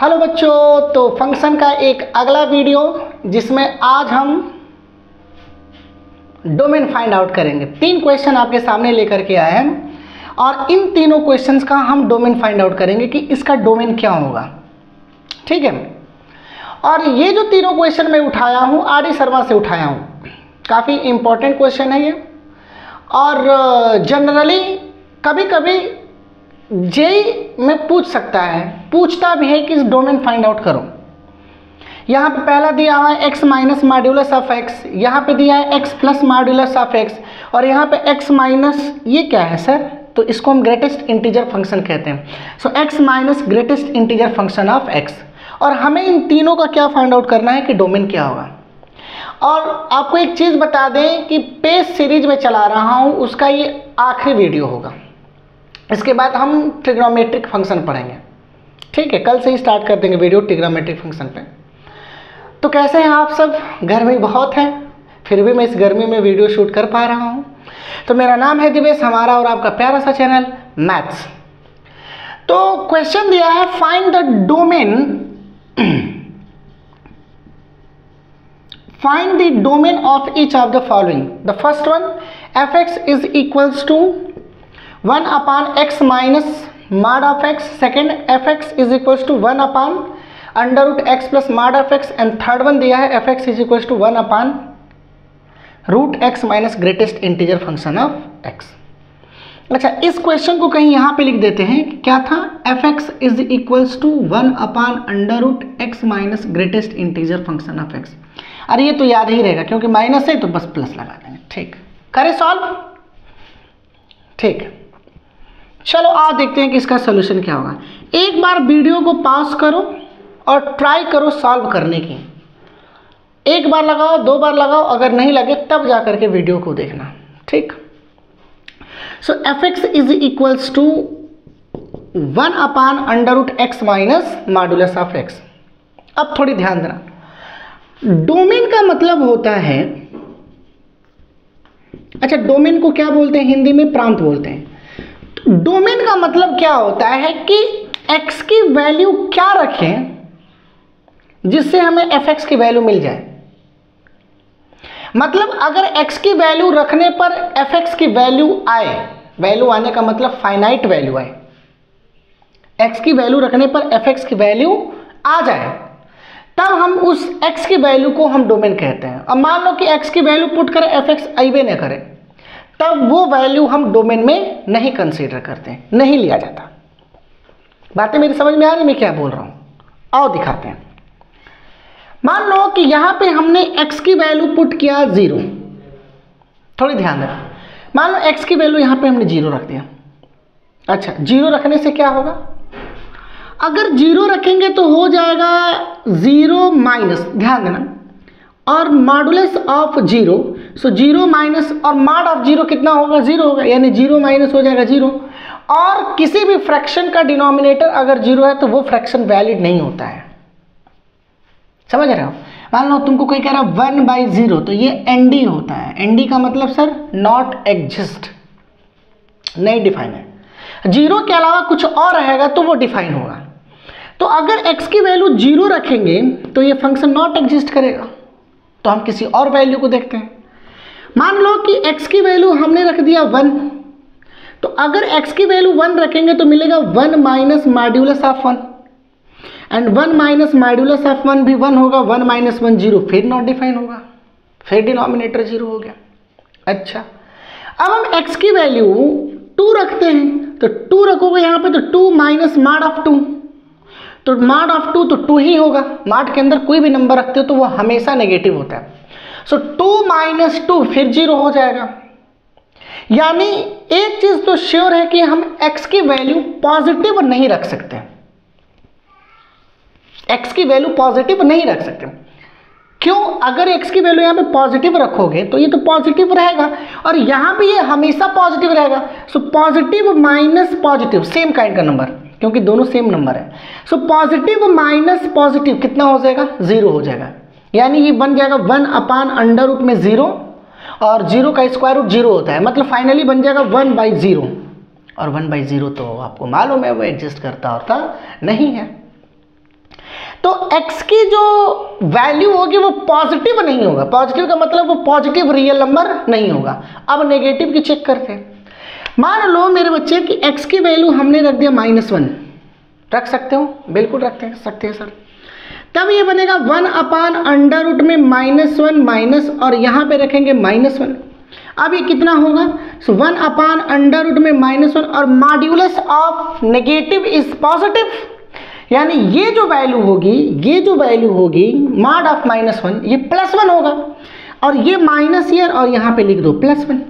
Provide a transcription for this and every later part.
Hello बच्चों, तो function का एक अगला वीडियो जिसमें आज हम डोमेन फाइंड आउट करेंगे। 3 क्वेश्चन आपके सामने लेकर के आए हैं और इन तीनों क्वेश्चंस का हम डोमेन फाइंड आउट करेंगे कि इसका डोमेन क्या होगा। ठीक है, और ये जो तीनों क्वेश्चन मैं उठाया हूँ आर डी शर्मा से उठाया हूँ। काफ़ी इंपॉर्टेंट क्वेश्चन है ये, और जनरली कभी कभी जेई में पूछ सकता है, पूछता भी है कि इस डोमेन फाइंड आउट करो। यहाँ पे पहला दिया हुआ है x minus modulus of x, यहाँ पे दिया है x plus modulus of x, और यहाँ पे x माइनस ये क्या है सर, तो इसको हम ग्रेटेस्ट इंटीजर फंक्शन कहते हैं। सो x minus greatest integer function of x, और हमें इन तीनों का क्या फाइंड आउट करना है कि डोमेन क्या होगा। और आपको एक चीज़ बता दें कि पेज सीरीज में चला रहा हूँ, उसका ये आखिरी वीडियो होगा। इसके बाद हम ट्रिग्नोमेट्रिक फंक्शन पढ़ेंगे। ठीक है, कल से ही स्टार्ट कर देंगे वीडियो ट्रिग्नोमेट्रिक फंक्शन पे। तो कैसे हैं आप सब? गर्मी बहुत है, फिर भी मैं इस गर्मी में वीडियो शूट कर पा रहा हूँ। तो मेरा नाम है दिवेश, हमारा और आपका प्यारा सा चैनल मैथ्स। तो क्वेश्चन दिया है, find the domain of each of the following. The first one, f(x) is equals to 1 upon x minus mod of x. Second, f(x) is equals to 1 upon under root x plus mod of x. and third one दिया है f(x) is equals to 1 upon root x minus greatest integer function of x. अच्छा, इस question को कहीं यहाँ पे लिख देते हैं कि क्या था, f(x) is equals to 1 upon under root x minus greatest integer function of x. अरे ये तो याद ही रहेगा क्योंकि माइनस है तो बस प्लस लगा देंगे। ठीक, करें सॉल्व। ठीक, चलो आओ देखते हैं कि इसका सोल्यूशन क्या होगा। एक बार वीडियो को पॉज करो और ट्राई करो सॉल्व करने की। एक बार लगाओ, 2 बार लगाओ, अगर नहीं लगे तब जा करके वीडियो को देखना। ठीक, so f(x) is equals to 1 upon under root x minus modulus of x। अब थोड़ी ध्यान देना, डोमेन का मतलब होता है, अच्छा डोमेन को क्या बोलते हैं हिंदी में? प्रांत बोलते हैं। डोमेन का मतलब क्या होता है कि x की वैल्यू क्या रखें जिससे हमें f(x) की वैल्यू मिल जाए। मतलब अगर x की वैल्यू रखने पर f(x) की वैल्यू आए, वैल्यू आने का मतलब फाइनाइट वैल्यू आए, x की वैल्यू रखने पर f(x) की वैल्यू आ जाए, तब हम उस x की वैल्यू को हम डोमेन कहते हैं। अब मान लो कि x की वैल्यू पुट करें, f(x) आइबे न करे, तब वो वैल्यू हम डोमेन में नहीं कंसीडर करते, नहीं लिया जाता। बातें मेरी समझ में आ रही, मैं क्या बोल रहा हूं? आओ दिखाते हैं। मान लो कि यहां पे हमने x की वैल्यू पुट किया 0। थोड़ी ध्यान देना, मान लो x की वैल्यू यहां पे हमने 0 रख दिया। अच्छा, 0 रखने से क्या होगा? अगर 0 रखेंगे तो हो जाएगा 0 माइनस, ध्यान देना, और मॉडुलस ऑफ 0, सो 0 माइनस, और मॉड ऑफ 0 कितना होगा? 0 होगा, यानी 0 माइनस हो जाएगा 0। और किसी भी फ्रैक्शन का डिनोमिनेटर अगर 0 है तो वो फ्रैक्शन वैलिड नहीं होता है। समझ रहे हो? मान लो तुमको कोई कह रहा है 1/0, तो ये एनडी होता है। एनडी का मतलब सर नॉट एग्जिस्ट, नहीं डिफाइन है। 0 के अलावा कुछ और रहेगा तो वो डिफाइन होगा। तो अगर x की वैल्यू 0 रखेंगे तो ये फंक्शन नॉट एग्जिस्ट करेगा। तो हम किसी और वैल्यू को देखते हैं। मान लो कि x की वैल्यू हमने रख दिया 1, तो अगर x की वैल्यू 1 रखेंगे तो मिलेगा 1 minus modulus of 1, and 1 minus modulus of 1 भी 1 होगा, 1 माइनस 1 0, फिर नॉट डिफाइन होगा, फिर डिनोमिनेटर 0 हो गया। अच्छा, अब हम x की वैल्यू 2 रखते हैं, तो 2 रखोगे यहाँ पे तो 2 माइनस मॉड ऑफ 2, तो मॉड ऑफ 2 तो 2 ही होगा। मॉड के अंदर कोई भी नंबर रखते हो तो वो हमेशा नेगेटिव होता है। सो 2 माइनस 2 फिर 0 हो जाएगा। यानी एक चीज तो श्योर है कि हम x की वैल्यू पॉजिटिव नहीं रख सकते, x की वैल्यू पॉजिटिव नहीं रख सकते। क्यों? अगर x की वैल्यू यहाँ पे पॉजिटिव रखोगे तो ये तो पॉजिटिव रहेगा, और यहाँ पे ये हमेशा पॉजिटिव रहेगा। So positive minus positive same kind का नंबर, क्योंकि दोनों सेम नंबर है। सो पॉजिटिव माइनस पॉजिटिव कितना हो जाएगा? 0 हो जाएगा। यानी ये बन जाएगा 1 अपॉन अंडर रूट में 0, और 0 का स्क्वायर रूट 0 होता है, मतलब फाइनली बन जाएगा 1/0। और 1/0 तो आपको मालूम है वो एडजस्ट करता होता नहीं है। तो x की जो वैल्यू होगी वो पॉजिटिव नहीं होगा। पॉजिटिव का मतलब वो पॉजिटिव रियल नंबर नहीं होगा। अब नेगेटिव की चेक करते हैं। मान लो मेरे बच्चे कि x की वैल्यू हमने रख दिया -1, रख सकते हो? बिल्कुल रखते हैं, सकते हैं सर। तब ये बनेगा 1/√, में -1 माइनस और यहाँ पे रखेंगे -1। अब ये कितना होगा? सो 1/√, में -1 और modulus of negative is positive, यानी ये जो वैल्यू होगी मॉड ऑफ -1, ये +1 होगा। और ये माइनस ईयर और यहाँ पे लिख दो +1।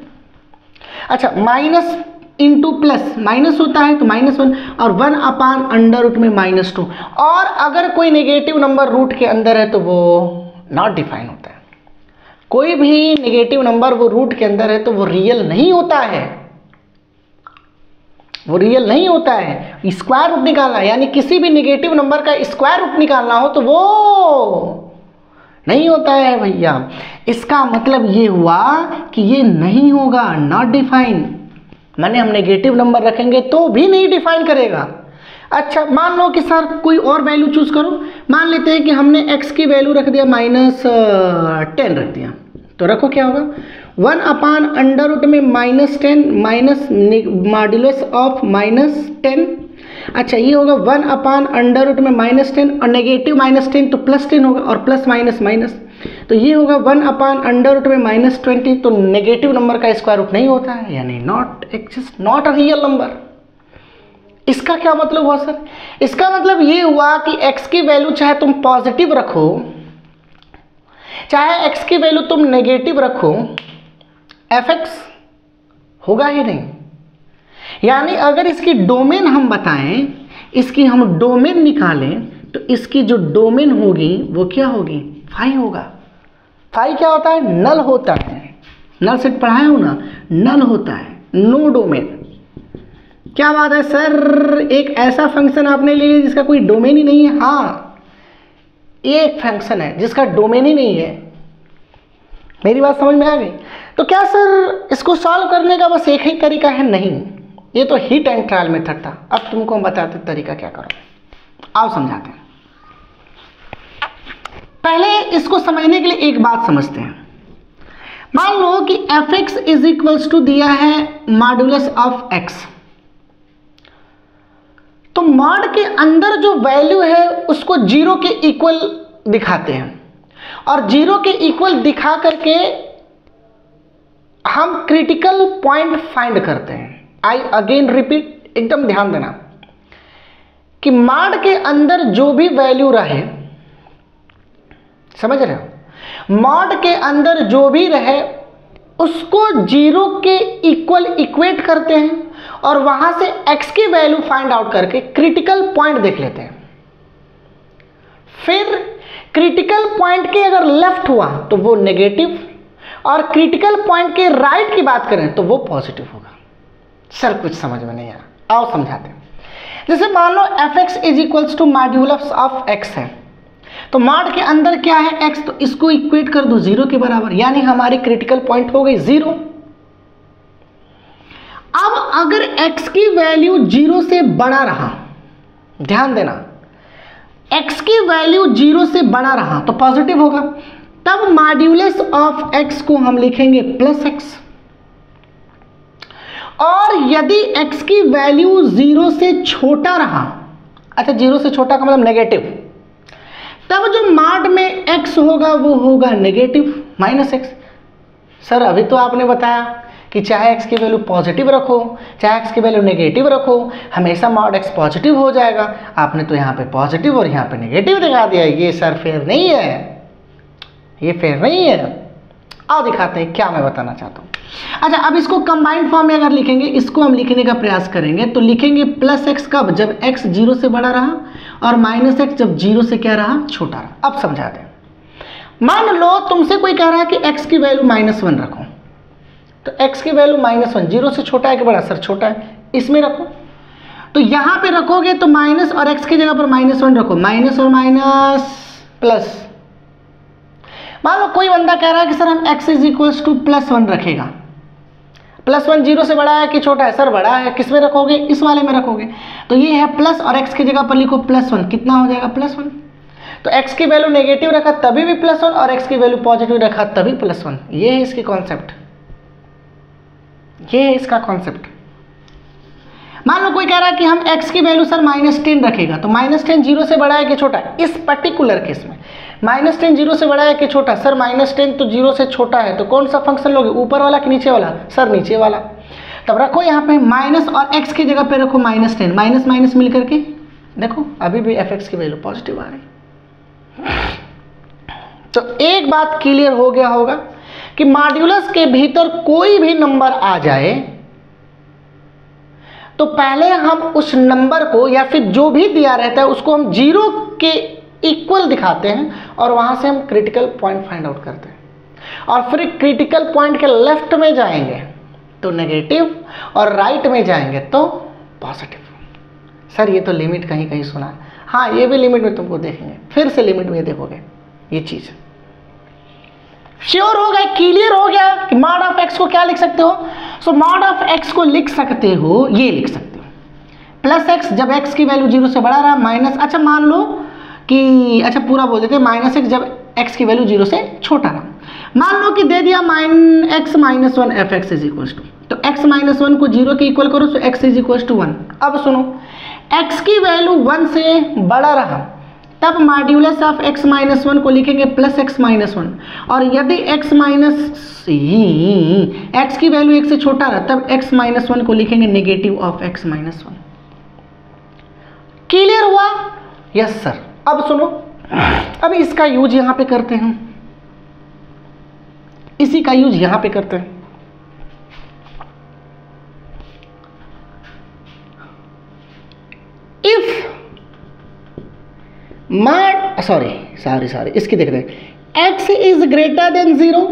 अच्छा, माइनस इंटू प्लस, माइनस होता है तो -1 और 1/√, में -2। और अगर कोई नेगेटिव नंबर रूट के अंदर है तो वो नॉट डिफाइन होता है। कोई भी नेगेटिव नंबर वो रूट के अंदर है तो वो रियल नहीं होता है, वो रियल नहीं होता है। स्क्वायर रूट निकालना है, यानी किसी भी नेगेटिव नंबर का स्क्वायर रूट निकालना हो तो वो नहीं होता है भैया। इसका मतलब ये हुआ कि ये नहीं होगा, नॉट डिफाइन। माने हम नेगेटिव नंबर रखेंगे तो भी नहीं डिफाइन करेगा। अच्छा, मान लो कि सर कोई और वैल्यू चूज करो। मान लेते हैं कि हमने x की वैल्यू रख दिया -10 रख दिया, तो रखो क्या होगा? 1/√, में -10 माइनस मॉड्यूलस ऑफ -10। अच्छा, ये होगा 1/√, में -10 और नेगेटिव -10 तो +10 होगा और प्लस माइनस माइनस, तो ये होगा 1/√, में -20। तो नेगेटिव नंबर का स्क्वायर रूट नहीं होता है, यानी not exist, not a real number. इसका क्या मतलब हुआ सर? इसका मतलब ये हुआ कि x की वैल्यू चाहे तुम पॉजिटिव रखो, चाहे x की वैल्यू तुम नेगेटिव रखो, fx होगा ही नहीं। यानी अगर इसकी डोमेन हम बताएं, इसकी हम डोमेन निकालें, तो इसकी जो डोमेन होगी वो क्या होगी? फाई होगा। फाई क्या होता है? नल होता है। नल सेट पढ़ाया हो ना, नल होता है, नो डोमेन। क्या बात है सर, एक ऐसा फंक्शन आपने ले लिया जिसका कोई डोमेन ही नहीं है। हाँ, एक फंक्शन है जिसका डोमेन ही नहीं है। मेरी बात समझ में आ गई? तो क्या सर इसको सॉल्व करने का बस एक ही तरीका है? नहीं, ये तो हिट एंड ट्रायल मेथड था। अब तुमको हम बताते तरीका क्या करो, आओ समझाते हैं। पहले इसको समझने के लिए एक बात समझते हैं। मान लो कि fx इज इक्वल्स टू दिया है मॉड्यूलस ऑफ x, तो मॉड के अंदर जो वैल्यू है उसको 0 के इक्वल दिखाते हैं, और 0 के इक्वल दिखा करके हम क्रिटिकल पॉइंट फाइंड करते हैं। आई अगेन रिपीट, एकदम ध्यान देना कि मॉड के अंदर जो भी वैल्यू रहे, समझ रहे हो, मॉड के अंदर जो भी रहे उसको 0 के इक्वल इक्वेट करते हैं और वहां से x की वैल्यू फाइंड आउट करके क्रिटिकल पॉइंट देख लेते हैं। फिर क्रिटिकल पॉइंट के अगर लेफ्ट हुआ तो वो नेगेटिव, और क्रिटिकल पॉइंट के राइट की बात करें तो वो पॉजिटिव होगा। सर कुछ समझ में नहीं आया, आओ समझाते हैं। जैसे मान लो fx is equals to modulus of x है, तो मॉड के अंदर क्या है? x, तो इसको इक्वेट कर दो 0 के बराबर, यानी हमारी क्रिटिकल पॉइंट हो गई 0। अब अगर x की वैल्यू 0 से बड़ा रहा, ध्यान देना, x की वैल्यू 0 से बड़ा रहा तो पॉजिटिव होगा। तब मॉड्यूलस ऑफ x को हम लिखेंगे +x, और यदि x की वैल्यू 0 से छोटा रहा, अच्छा 0 से छोटा का मतलब नेगेटिव, तब जो मॉड में x होगा वो होगा नेगेटिव -x। सर अभी तो आपने बताया कि चाहे x की वैल्यू पॉजिटिव रखो चाहे x की वैल्यू नेगेटिव रखो, हमेशा मॉड x पॉजिटिव हो जाएगा। आपने तो यहाँ पे पॉजिटिव और यहाँ पे नेगेटिव दिखा दिया। ये सर फेयर नहीं है, ये फेयर नहीं है। आओ दिखाते हैं क्या मैं बताना चाहता हूँ। अच्छा, अब इसको कंबाइंड फॉर्म में अगर लिखेंगे, इसको हम लिखने का प्रयास करेंगे, तो लिखेंगे +x कब? जब x 0 से बड़ा रहा, और -x जब 0 से क्या रहा? छोटा रहा। अब समझा दें। मान लो तुमसे कोई कह रहा है कि x की वैल्यू -1 रखो, तो x की वैल्यू -1 0 से छोटा है कि बड़ा? सर छोटा है, इसमें रखो। तो यहाँ पे रखोगे तो माइनस और x की जगह पर -1 रखो, माइनस और माइनस प्लस। मान लो कोई बंदा कह रहा है कि सर हम x इज इक्वल्स टू +1 रखेगा। +1 0 से बड़ा है कि छोटा है? सर बड़ा है। किस में रखोगे? इस वाले में रखोगे। तो ये है प्लस और x की जगह पर लिखो +1, कितना हो जाएगा? +1। तो x की वैल्यू नेगेटिव रखा तभी भी +1 और x की वैल्यू पॉजिटिव रखा तभी +1। ये है इसकी कॉन्सेप्ट, ये है इसका कॉन्सेप्ट। मान लो कोई कह रहा है कि हम x की वैल्यू सर -10 रखेगा, तो -10 0 से बड़ा है कि छोटा है? इस पर्टिकुलर केस में -10 0 से बड़ा है कि छोटा? सर -10 तो 0 से छोटा है, तो कौन सा फंक्शन लोगे, ऊपर वाला कि नीचे वाला? सर नीचे वाला। तब रखो यहाँ पे माइनस और x की जगह पे रखो -10, माइनस माइनस मिल करके देखो अभी भी fx की वैल्यू पॉजिटिव आ रही। तो एक बात क्लियर हो गया होगा कि मॉड्यूलस के भीतर कोई भी नंबर आ जाए तो पहले हम उस नंबर को या फिर जो भी दिया रहता है उसको हम 0 के इक्वल दिखाते हैं और वहां से हम क्रिटिकल पॉइंट फाइंड आउट करते हैं। और फिर क्रिटिकल पॉइंट के लेफ्ट में जाएंगे तो नेगेटिव और राइट में जाएंगे तो पॉजिटिव। सर ये तो लिमिट कहीं कहीं सुना है। हाँ, ये भी लिमिट में तुमको देखेंगे, फिर से लिमिट में देखोगे ये चीज। श्योर हो गया, क्लियर हो गया कि मॉड ऑफ x को क्या लिख सकते हो? सो मॉड ऑफ x को लिख सकते हो, ये लिख सकते हो +x जब x की वैल्यू 0 से बड़ा रहा, माइनस, अच्छा मान लो कि अच्छा पूरा बोल देते हैं -x जब x की वैल्यू 0 से छोटा रहा। मान लो कि दे दिया x -1 fx is equal to, तो x -1 को 0 के इक्वल करो तो x इज इक्वल टू 1। अब सुनो, x की वैल्यू 1 से बड़ा रहा तब मॉड्यूलस ऑफ x -1 को लिखेंगे +x -1, और यदि x की वैल्यू 1 से छोटा रहा तब x -1 को लिखेंगे नेगेटिव ऑफ x -1। क्लियर हुआ? Yes sir. अब सुनो, अब इसका यूज यहां पे करते हैं, इसी का यूज यहां पे करते हैं। इफ मॉड सॉरी इसकी देखते हैं, x इज ग्रेटर देन 0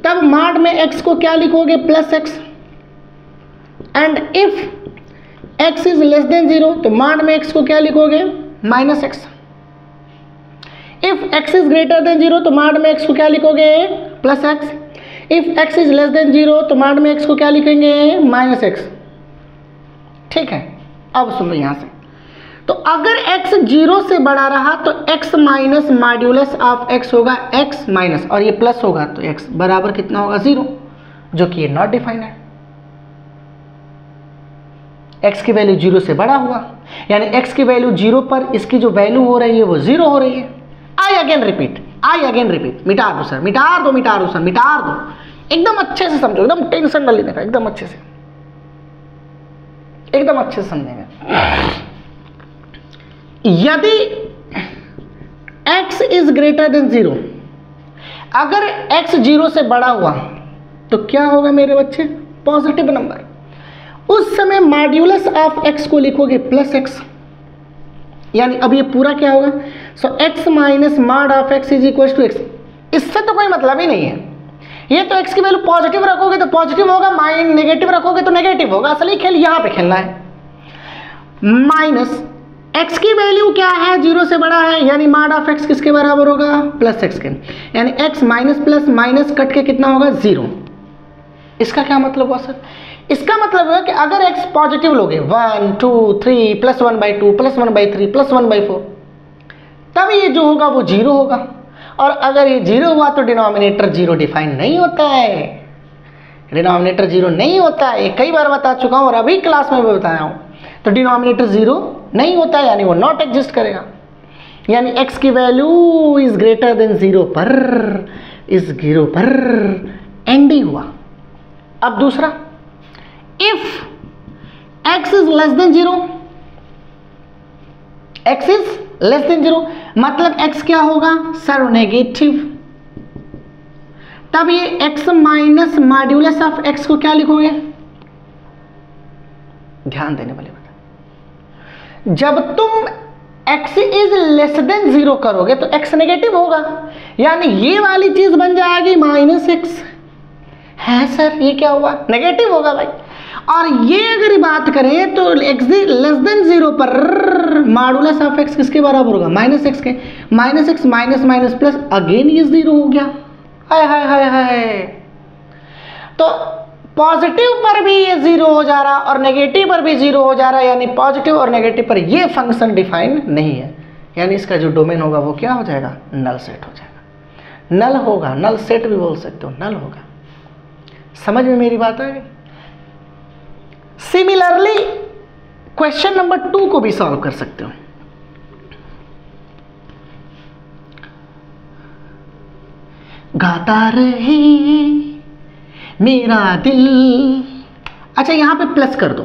तब मॉड में x को क्या लिखोगे +x, and if x is less than 0 तो मॉड में x को क्या लिखोगे -x। If x is greater than 0 तो मॉड में x को क्या लिखोगे +x। If x is less than 0 तो मॉड में x को क्या लिखेंगे -x। ठीक है, अब सुनो यहां से, तो अगर x 0 से बड़ा रहा तो x minus modulus of x होगा x माइनस, और ये प्लस होगा तो x बराबर कितना होगा 0, जो कि ये नॉट डिफाइंड है। x की वैल्यू 0 से बड़ा हुआ, यानी x की वैल्यू 0 पर इसकी जो वैल्यू हो रही है वो 0 हो रही है। आई अगेन रिपीट, मिटा दो सर, मिटा दो सर, मिटा दो, एकदम अच्छे से समझो, एकदम टेंशन न लेने का, एकदम अच्छे से समझेंगे। यदि x इज ग्रेटर देन 0, अगर x 0 से बड़ा हुआ तो क्या होगा मेरे बच्चे? Positive number. उस समय मॉड्यूलस ऑफ x को लिखोगे +x, यानी अब ये पूरा क्या होगा? So x minus mod of x is equal to x। इससे तो कोई मतलब ही नहीं है, ये तो x की वैल्यू पॉजिटिव रखोगे तो पॉजिटिव होगा, नेगेटिव रखोगे तो नेगेटिव होगा। असली खेल यहां पे खेलना है। माइनस x की वैल्यू क्या है? 0 से बड़ा है, यानी मॉड ऑफ x किसके बराबर होगा? +x के, यानी x minus plus minus cut के कितना होगा? 0। इसका क्या मतलब हुआ सर? इसका मतलब है कि अगर x पॉजिटिव लोगे 1 2 3 +1/2 +1/3 +1/4 तब ये जो होगा वो 0 होगा, और अगर ये 0 हुआ तो डिनोमिनेटर 0 डिफाइन नहीं होता है, डिनोमिनेटर 0 नहीं होता है। ये कई बार बता चुका हूँ और अभी क्लास में भी बताया हूँ। तो डिनोमिनेटर 0 नहीं होता है, यानी वो नॉट एग्जिस्ट करेगा, यानी x की वैल्यू इज ग्रेटर देन 0 पर एंड हुआ। अब दूसरा, if x is less than 0, x is less than 0 मतलब x क्या होगा सर? नेगेटिव। तब ये x minus modulus of x को क्या लिखोगे? ध्यान देने वाली बात, जब तुम x इज लेस देन 0 करोगे तो x नेगेटिव होगा, यानी ये वाली चीज बन जाएगी -x। है सर, ये क्या हुआ? नेगेटिव होगा भाई। और ये अगर बात करें तो x लेस देन 0 पर मॉडुलस ऑफ x किसके बराबर होगा? -x के, -x minus minus plus, again ये 0 हो गया। हाय हाय हाय हाय। तो पॉजिटिव पर भी ये 0 हो जा रहा और नेगेटिव पर भी 0 हो जा रहा, यानी पॉजिटिव और नेगेटिव पर ये फंक्शन डिफाइन नहीं है। यानी इसका जो डोमेन होगा वो क्या हो जाएगा, नल सेट हो जाएगा। नल होगा, नल सेट भी बोल सकते हो, नल होगा। समझ में मेरी बात आ गई। सिमिलरली क्वेश्चन नंबर 2 को भी सॉल्व कर सकते हो। गाता रहे मेरा दिल। अच्छा यहां पे प्लस कर दो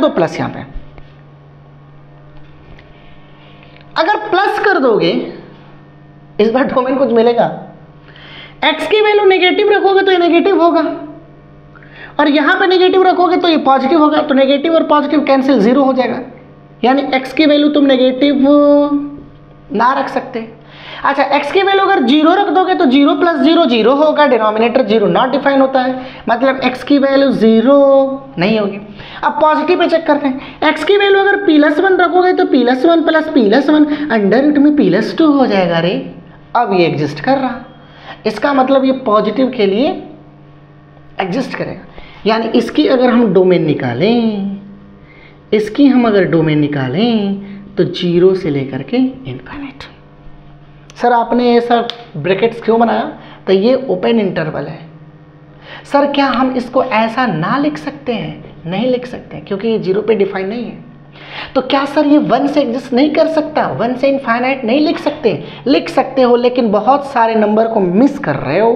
प्लस। यहां पे अगर प्लस कर दोगे इस बार डोमेन कुछ मिलेगा। x की वैल्यू नेगेटिव रखोगे तो ये नेगेटिव होगा, और यहां पे नेगेटिव रखोगे तो ये पॉजिटिव होगा। तो नेगेटिव और पॉजिटिव कैंसिल, 0 हो जाएगा। यानी x की वैल्यू तुम नेगेटिव ना रख सकते। अच्छा x की वैल्यू अगर 0 रख दोगे तो 0 + 0 0 होगा, डिनोमिनेटर 0 नॉट डिफाइन होता है, मतलब x की वैल्यू 0 नहीं होगी। अब पॉजिटिव पे चेक करते हैं। x की वैल्यू अगर +1 रखोगे तो +1 + +1 अंडर रूट में +2 हो जाएगा। रे अब ये एग्जिस्ट कर रहा, इसका मतलब ये पॉजिटिव के लिए एग्जिस्ट करेगा। यानी इसकी अगर हम डोमेन निकालें, तो 0 से लेकर के इनफाइनाइट। सर आपने ये सब ब्रैकेट्स क्यों बनाया, तो ये ओपन इंटरवल है। सर क्या हम इसको ऐसा ना लिख सकते हैं, नहीं लिख सकते क्योंकि ये 0 पे डिफाइन नहीं है। तो क्या सर ये 1 से एग्जिस्ट नहीं कर सकता, 1 से इनफाइनाइट नहीं लिख सकते? लिख सकते हो, लेकिन बहुत सारे नंबर को मिस कर रहे हो,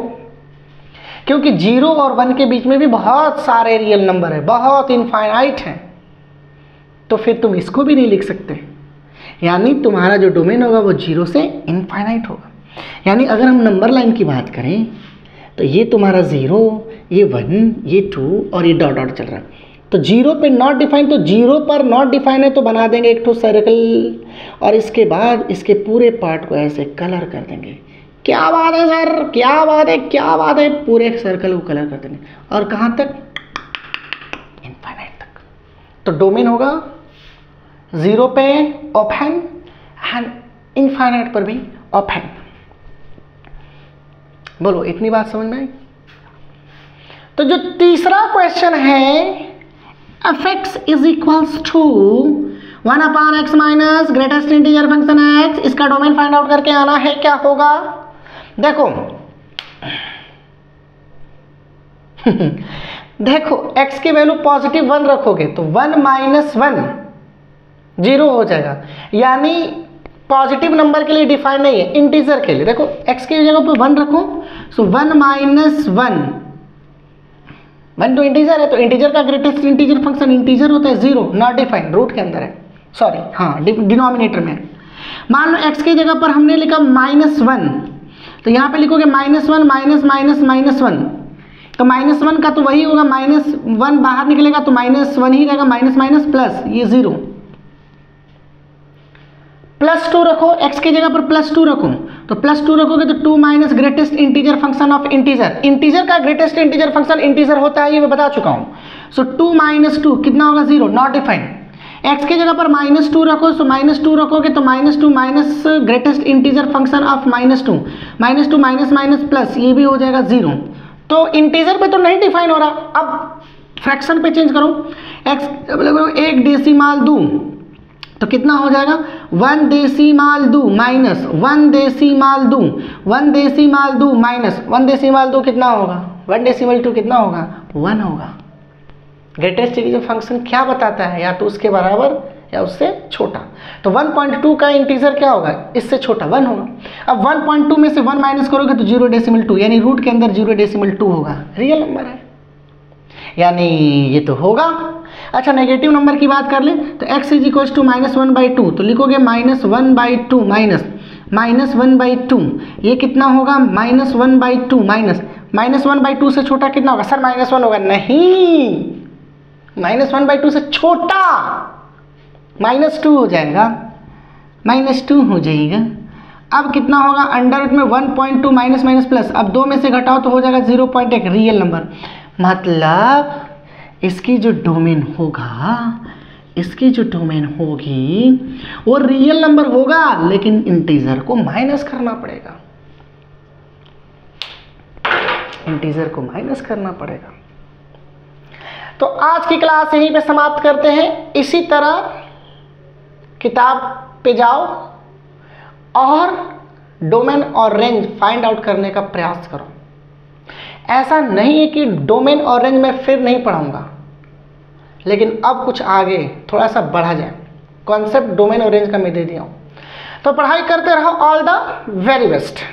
क्योंकि 0 और 1 के बीच में भी बहुत सारे रियल नंबर है, बहुत इनफाइनाइट हैं। तो फिर तुम इसको भी नहीं लिख सकते। यानी तुम्हारा जो डोमेन होगा वो 0 से इनफाइनाइट होगा। यानी अगर हम नंबर लाइन की बात करें तो ये तुम्हारा 0, ये 1, ये 2 और ये डॉट डॉट चल रहा है। तो 0 पे नॉट डिफाइन, तो 0 पर नॉट डिफाइन है तो बना देंगे एक ठो सर्कल, और इसके बाद इसके पूरे पार्ट को ऐसे कलर कर देंगे। क्या बात है सर, क्या बात है, क्या बात है, पूरे सर्कल को कलर कर देंगे। और कहाँ तक, इनफाइनाइट तक। तो डोमेन होगा 0 पे ओपन एंड इनफाइनाइट पर भी ओपन। बोलो इतनी बात समझ में आई? तो जो तीसरा क्वेश्चन है fx is equals to 1/x minus greatest integer function x, इसका डोमेन फाइंड आउट करके आना है। क्या होगा देखो देखो x की वैल्यू पॉजिटिव 1 रखोगे तो 1 - 1 0 हो जाएगा। यानी पॉजिटिव नंबर के लिए डिफाइन नहीं है, इंटीजर के लिए। देखो x की जगह पर 1 रखो, सो 1 - 1 तो इंटीजर है, तो इंटीजर का ग्रेटेस्ट इंटीजर फंक्शन इंटीजर होता है, 0 नॉट डिफाइन, रूट के अंदर है, सॉरी हाँ डिनोमिनेटर में। मान लो x की जगह पर हमने लिखा -1, तो यहाँ पे लिखोगे -1 -1, तो -1 का तो वही होगा, -1 बाहर निकलेगा तो -1 ही रहेगा, माइनस प्लस ये 0। +2 रखो, x की जगह पर +2 रखो, तो +2 रखोगे तो 2 minus greatest integer function of integer. Integer का ग्रेटेस्ट इंटीजर फंक्शन इंटीजर होता है, ये मैं बता चुका हूं। सो 2 - 2 कितना होगा, 0 नॉट डिफाइंड। x की जगह पर -2 रखो, सो -2 रखोगे तो -2 minus greatest integer function of -2 minus plus ये भी हो जाएगा 0। तो इंटीजर पे तो नहीं डिफाइन हो रहा, अब फ्रैक्शन पे चेंज करो। x 1 डेसिमल 2 तो कितना हो जाएगा, 1 decimal 2 minus 1 decimal 2, 1 decimal 2 minus 1 decimal 2 कितना होगा, 1 डेसिमल 2 कितना होगा, 1 होगा। ग्रेटेस्ट इंटीजर फंक्शन क्या बताता है, या तो उसके बराबर या उससे छोटा। तो 1.2 का इंटीजर क्या होगा, इससे छोटा 1 होगा। अब 1.2 में से 1 माइनस करोगे तो 0.2, यानी रूट के अंदर 0.2 होगा, रियल नंबर है, यानी ये तो होगा। अच्छा नेगेटिव नंबर की बात कर ले तो x इज इक्वल टू -1/2, तो लिखोगे -1/2 माइनस 1/2, ये कितना होगा, -1/2 -1/2 से छोटा कितना होगा, सर -1 होगा, नहीं -1/2 से छोटा -2 हो जाएगा, -2 हो जाएगा। अब कितना होगा, अंडर रूट में 1.2 माइनस प्लस, अब 2 में से घटाओ तो हो जाएगा 0.1, रियल नंबर। मतलब इसकी जो डोमेन होगा, इसकी जो डोमेन होगी वो रियल नंबर होगा, लेकिन इंटीजर को माइनस करना पड़ेगा, इंटीजर को माइनस करना पड़ेगा। तो आज की क्लास यहीं पे समाप्त करते हैं। इसी तरह किताब पे जाओ और डोमेन और रेंज फाइंड आउट करने का प्रयास करो। ऐसा नहीं है कि डोमेन और रेंज मैं फिर नहीं पढ़ाऊंगा, लेकिन अब कुछ आगे थोड़ा सा बढ़ा जाए। कॉन्सेप्ट डोमेन और रेंज का मैं दे दिया हूँ, तो पढ़ाई करते रहो। All the very best.